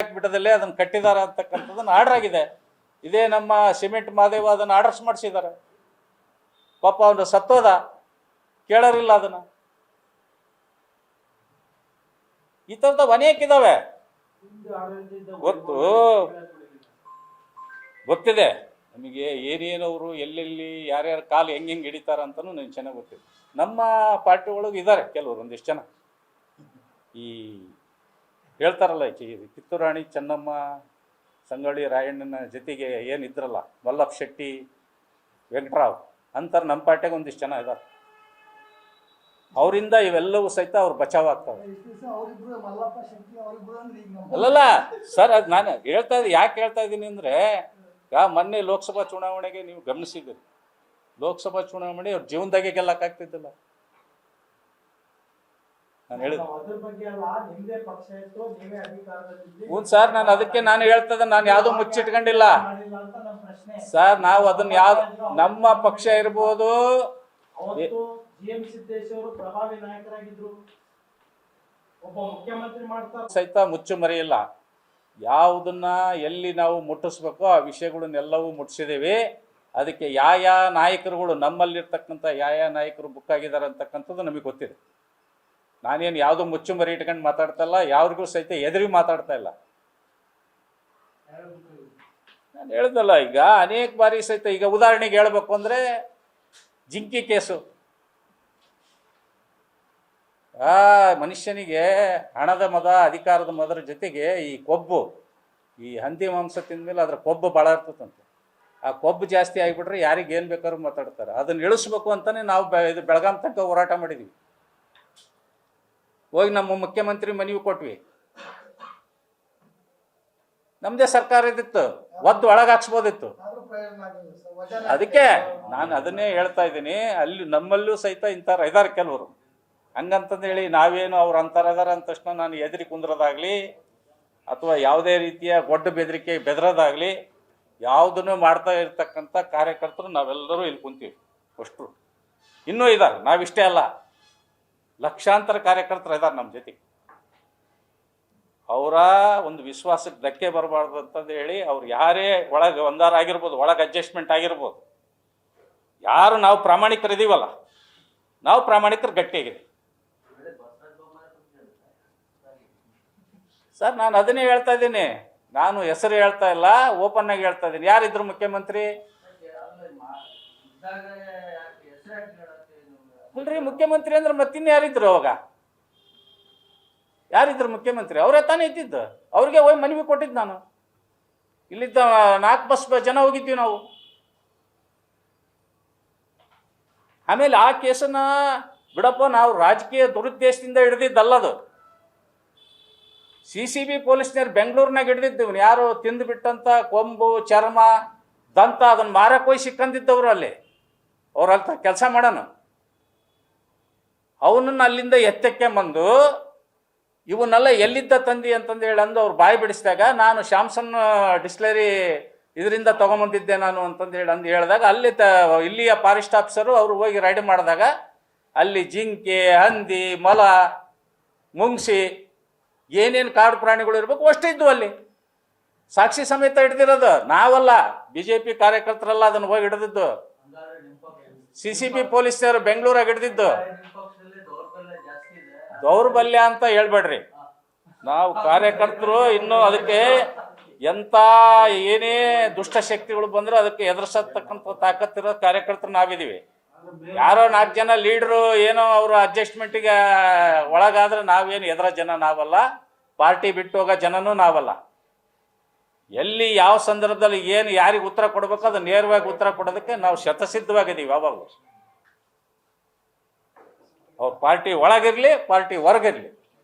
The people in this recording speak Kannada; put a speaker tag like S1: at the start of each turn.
S1: ಬಿಟ್ಟದಲ್ಲಿ ಅದನ್ನು ಕಟ್ಟಿದಾರ ಅಂತಕ್ಕಂಥದ್ದನ್ನು ಆರ್ಡರ್ ಆಗಿದೆ. ಇದೇ ನಮ್ಮ ಸಿಮೆಂಟ್ ಮಾದೇವ ಅದನ್ನು ಆರ್ಡರ್ಸ್ ಮಾಡಿಸಿದ್ದಾರೆ. ಪಾಪ ಅವನು ಸತ್ತೋದ, ಕೇಳೋರಿಲ್ಲ ಅದನ್ನು. ಈ ಥರದ ಅನೇಕ ಇದ್ದಾವೆ, ಗೊತ್ತಿದೆ ನಮಗೆ ಏನೇನವರು ಎಲ್ಲೆಲ್ಲಿ ಯಾರ್ಯಾರ ಕಾಲು ಹೆಂಗೆ ಹಿಡಿತಾರ ಅಂತಲೂ ನನಗೆ ಚೆನ್ನಾಗಿ ಗೊತ್ತಿದೆ. ನಮ್ಮ ಪಾರ್ಟಿ ಒಳಗೆ ಇದ್ದಾರೆ ಕೆಲವರು, ಒಂದಿಷ್ಟು ಜನ ಈ ಹೇಳ್ತಾರಲ್ಲ, ಕಿತ್ತೂರು ರಾಣಿ ಚೆನ್ನಮ್ಮ, ಸಂಗೊಳ್ಳಿ ರಾಯಣ್ಣನ ಜೊತೆಗೆ ಏನಿದ್ರಲ್ಲ, ವಲ್ಲಭ ಶೆಟ್ಟಿ, ವೆಂಕಟರಾವ್ ಅಂತಾರೆ. ನಮ್ಮ ಪಾರ್ಟಿಯಾಗ ಒಂದಿಷ್ಟು ಜನ ಇದ್ದಾರೆ. ಅವರಿಂದ ಇವೆಲ್ಲವೂ ಸಹಿತ ಅವ್ರು ಬಚಾವ್ ಆಗ್ತವೆ. ಅಲ್ಲಲ್ಲ ಸರ್, ಅದು ನಾನು ಯಾಕೆ ಹೇಳ್ತಾ ಇದ್ದೀನಿ ಅಂದರೆ, ಮೊನ್ನೆ ಲೋಕಸಭಾ ಚುನಾವಣೆಗೆ ನೀವು ಗಮನಿಸಿದ್ದೀರಿ, ಲೋಕಸಭಾ ಚುನಾವಣೆ ಅವ್ರ ಜೀವನದಾಗೆ ಗೆಲ್ಲಕ್ಕಾಗ್ತಿದ್ದಿಲ್ಲ. ನಾನು ಹೇಳಿದ ಹ್ಞೂ ಸರ್, ನಾನು ಅದಕ್ಕೆ ನಾನು ಹೇಳ್ತದೆ, ನಾನು ಯಾವುದೂ ಮುಚ್ಚಿಟ್ಕೊಂಡಿಲ್ಲ ಸರ್. ನಾವು ಅದನ್ನ ಯಾವ್ದು ನಮ್ಮ ಪಕ್ಷ ಇರ್ಬೋದು, ಸಹಿತ ಮುಚ್ಚು ಮರೆಯಿಲ್ಲ. ಯಾವುದನ್ನ ಎಲ್ಲಿ ನಾವು ಮುಟ್ಟಿಸ್ಬೇಕೋ ಆ ವಿಷಯಗಳನ್ನೆಲ್ಲವೂ ಮುಟ್ಟಿಸಿದ್ದೀವಿ. ಅದಕ್ಕೆ ಯಾವ ನಾಯಕರುಗಳು ನಮ್ಮಲ್ಲಿರ್ತಕ್ಕಂಥ ಯಾವ ನಾಯಕರು ಬುಕ್ ಆಗಿದ್ದಾರೆ ಅಂತಕ್ಕಂಥದ್ದು ನಮಗೆ ಗೊತ್ತಿದೆ. ನಾನೇನು ಯಾವುದೋ ಮುಚ್ಚು ಮರಿ ಇಟ್ಕೊಂಡು ಮಾತಾಡ್ತಾ ಇಲ್ಲ, ಯಾವ್ರಿಗೂ ಸಹಿತ ಎದುರಿ ಮಾತಾಡ್ತಾ ಇಲ್ಲ. ನಾನು ಹೇಳ್ದಲ್ಲ, ಈಗ ಅನೇಕ ಬಾರಿ ಸಹಿತ, ಈಗ ಉದಾಹರಣೆಗೆ ಹೇಳ್ಬೇಕು ಅಂದರೆ ಜಿಂಕಿ ಕೇಸು. ಮನುಷ್ಯನಿಗೆ ಹಣದ ಮದ, ಅಧಿಕಾರದ ಮದರ ಜೊತೆಗೆ ಈ ಕೊಬ್ಬು, ಈ ಹಂದಿ ಮಾಂಸ ತಿಂದ್ಮೇಲೆ ಅದರ ಕೊಬ್ಬು ಭಾಳ ಇರ್ತದಂತೆ. ಆ ಕೊಬ್ಬು ಜಾಸ್ತಿ ಆಗಿಬಿಟ್ರೆ ಯಾರಿಗೆ ಏನು ಬೇಕಾದ್ರೂ ಮಾತಾಡ್ತಾರೆ. ಅದನ್ನು ಇಳಿಸ್ಬೇಕು ಅಂತಲೇ ನಾವು ಇದು ಬೆಳಗಾಂ ತನಕ ಹೋರಾಟ ಮಾಡಿದ್ವಿ. ಹೋಗಿ ನಮ್ಮ ಮುಖ್ಯಮಂತ್ರಿ ಮನವಿ ಕೊಟ್ವಿ. ನಮ್ಮದೇ ಸರ್ಕಾರ ಇದ್ದಿತ್ತು, ಒದ್ದು ಒಳಗೆ ಹಾಕ್ಸ್ಬೋದಿತ್ತು. ಅದಕ್ಕೆ ನಾನು ಅದನ್ನೇ ಹೇಳ್ತಾ ಇದ್ದೀನಿ. ಅಲ್ಲಿ ನಮ್ಮಲ್ಲೂ ಸಹಿತ ಇಂಥವ್ರು ಇದ್ದಾರೆ ಕೆಲವರು. ಹಂಗಂತಂದೇಳಿ ನಾವೇನು ಅವ್ರು ಅಂತಾರೆ ಇದಾರೆ ಅಂದ ತಕ್ಷಣ ನಾನು ಎದುರಿ ಕುಂದ್ರೋದಾಗಲಿ ಅಥವಾ ಯಾವುದೇ ರೀತಿಯ ಗೊಡ್ಡ ಬೆದರಿಕೆ ಬೆದರೋದಾಗಲಿ ಯಾವುದನ್ನು ಮಾಡ್ತಾ ಇರ್ತಕ್ಕಂಥ ಕಾರ್ಯಕರ್ತರು ನಾವೆಲ್ಲರೂ ಇಲ್ಲಿ ಕುಂತೀವಿ. ಅಷ್ಟು ಇನ್ನೂ ಇದ್ದಾರೆ, ನಾವಿಷ್ಟೇ ಅಲ್ಲ, ಲಕ್ಷಾಂತರ ಕಾರ್ಯಕರ್ತರು ಇದ್ದಾರೆ ನಮ್ಮ ಜೊತೆಗೆ. ಅವರ ಒಂದು ವಿಶ್ವಾಸಕ್ಕೆ ಧಕ್ಕೆ ಬರಬಾರ್ದು ಅಂತಂದು ಹೇಳಿ ಅವ್ರು ಯಾರೇ ಒಳಗೆ ಒಂದಾರ ಆಗಿರ್ಬೋದು, ಒಳಗೆ ಅಡ್ಜಸ್ಟ್ಮೆಂಟ್ ಆಗಿರ್ಬೋದು, ಯಾರು ನಾವು ಪ್ರಾಮಾಣಿಕರಿದ್ದೀವಲ್ಲ, ನಾವು ಪ್ರಾಮಾಣಿಕರು ಗಟ್ಟಿಯಾಗಿದೆ ಸರ್. ನಾನು ಅದನ್ನೇ ಹೇಳ್ತಾ ಇದ್ದೀನಿ, ನಾನು ಹೆಸರು ಹೇಳ್ತಾ ಇಲ್ಲ, ಓಪನ್ ಆಗಿ ಹೇಳ್ತಾ ಇದ್ದೀನಿ. ಯಾರಿದ್ರು ಮುಖ್ಯಮಂತ್ರಿ? ಅಲ್ರಿ, ಮುಖ್ಯಮಂತ್ರಿ ಅಂದ್ರೆ ಮತ್ತಿನ್ನು ಯಾರಿದ್ರು ಅವಾಗ? ಯಾರಿದ್ರು ಮುಖ್ಯಮಂತ್ರಿ? ಅವರೇ ತಾನೇ ಇದ್ದಿದ್ದು. ಅವ್ರಿಗೆ ಹೋಗಿ ಮನವಿ ಕೊಟ್ಟಿದ್ದು ನಾನು. ಇಲ್ಲಿದ್ದ 4 ಬಸ್ ಜನ ಹೋಗಿದ್ವಿ ನಾವು. ಆಮೇಲೆ ಆ ಕೇಸನ್ನ ಬಿಡಪ್ಪ, ನಾವು ರಾಜಕೀಯ ದುರುದ್ದೇಶದಿಂದ ಹಿಡಿದಿದ್ದಲ್ಲದು. CCB ಪೊಲೀಸ್ನವ್ರು ಬೆಂಗಳೂರಿನಾಗ ಹಿಡಿದಿದ್ದು. ಯಾರು ತಿಂದು ಬಿಟ್ಟಂತ ಕೊಂಬು, ಚರ್ಮ, ದಂತ ಅದನ್ನು ಮಾರಕ್ಕೆ ಹೋಗಿ ಸಿಕ್ಕಂದಿದ್ದವರು ಅಲ್ಲಿ. ಅವ್ರ ಅಲ್ಲಿ ಕೆಲಸ ಮಾಡೋಣ. ಅವನನ್ನು ಅಲ್ಲಿಂದ ಎತ್ತಕ್ಕೆ ಬಂದು ಇವನ್ನೆಲ್ಲ ಎಲ್ಲಿದ್ದ ತಂದಿ ಅಂತಂದು ಹೇಳಿ ಅಂದು ಅವ್ರು ಬಾಯಿ ಬಿಡಿಸಿದಾಗ, ನಾನು ಶಾಮ್ಸನ್ ಡಿಸ್ಲರಿ ಇದರಿಂದ ತೊಗೊಂಬಂದಿದ್ದೆ ನಾನು ಅಂತಂದು ಹೇಳಿ ಅಂದು ಹೇಳಿದಾಗ, ಅಲ್ಲಿ ಇಲ್ಲಿಯ ಫಾರೆಸ್ಟ್ ಆಫೀಸರು ಅವರು ಹೋಗಿ ರೈಡ್ ಮಾಡಿದಾಗ ಅಲ್ಲಿ ಜಿಂಕೆ, ಹಂದಿ, ಮೊಲ, ಮುಂಗ್ಸಿ, ಏನೇನು ಕಾಡು ಪ್ರಾಣಿಗಳು ಇರಬೇಕು ಅಷ್ಟೇ ಇದ್ವು ಅಲ್ಲಿ. ಸಾಕ್ಷಿ ಸಮೇತ ಹಿಡ್ದಿರೋದು ನಾವಲ್ಲ, BJP ಕಾರ್ಯಕರ್ತರಲ್ಲ ಅದನ್ನು ಹೋಗಿ ಹಿಡಿದಿದ್ದು. CCB ಪೊಲೀಸ್ನವರು ಬೆಂಗಳೂರಾಗ ಹಿಡಿದಿದ್ದು. ದೌರ್ಬಲ್ಯ ಅಂತ ಹೇಳ್ಬೇಡ್ರಿ, ನಾವು ಕಾರ್ಯಕರ್ತರು ಇನ್ನೂ ಅದಕ್ಕೆ ಎಂಥ ಏನೇ ದುಷ್ಟಶಕ್ತಿಗಳು ಬಂದರೂ ಅದಕ್ಕೆ ಎದುರಿಸತಕ್ಕಂಥ ತಾಕತ್ತಿರೋ ಕಾರ್ಯಕರ್ತರು ನಾವಿದ್ದೀವಿ. ಯಾರೋ 4 ಜನ ಲೀಡ್ರು ಏನೋ ಅವರು ಅಡ್ಜಸ್ಟ್ಮೆಂಟಿಗೆ ಒಳಗಾದ್ರೆ ನಾವೇನು ಎದುರ ಜನ ನಾವಲ್ಲ, ಪಾರ್ಟಿ ಬಿಟ್ಟು ಹೋಗೋ ಜನನೂ ನಾವಲ್ಲ. ಎಲ್ಲಿ ಯಾವ ಸಂದರ್ಭದಲ್ಲಿ ಏನು ಯಾರಿಗೆ ಉತ್ತರ ಕೊಡಬೇಕು ಅದು ನೇರವಾಗಿ ಉತ್ತರ ಕೊಡೋದಕ್ಕೆ ನಾವು ಶತಸಿದ್ಧವಾಗಿದ್ದೀವಿ. ಯಾವಾಗಲೂ ಅವ್ರ ಪಾರ್ಟಿ ಒಳಗಿರಲಿ, ಪಾರ್ಟಿ ಹೊರಗಿರಲಿ.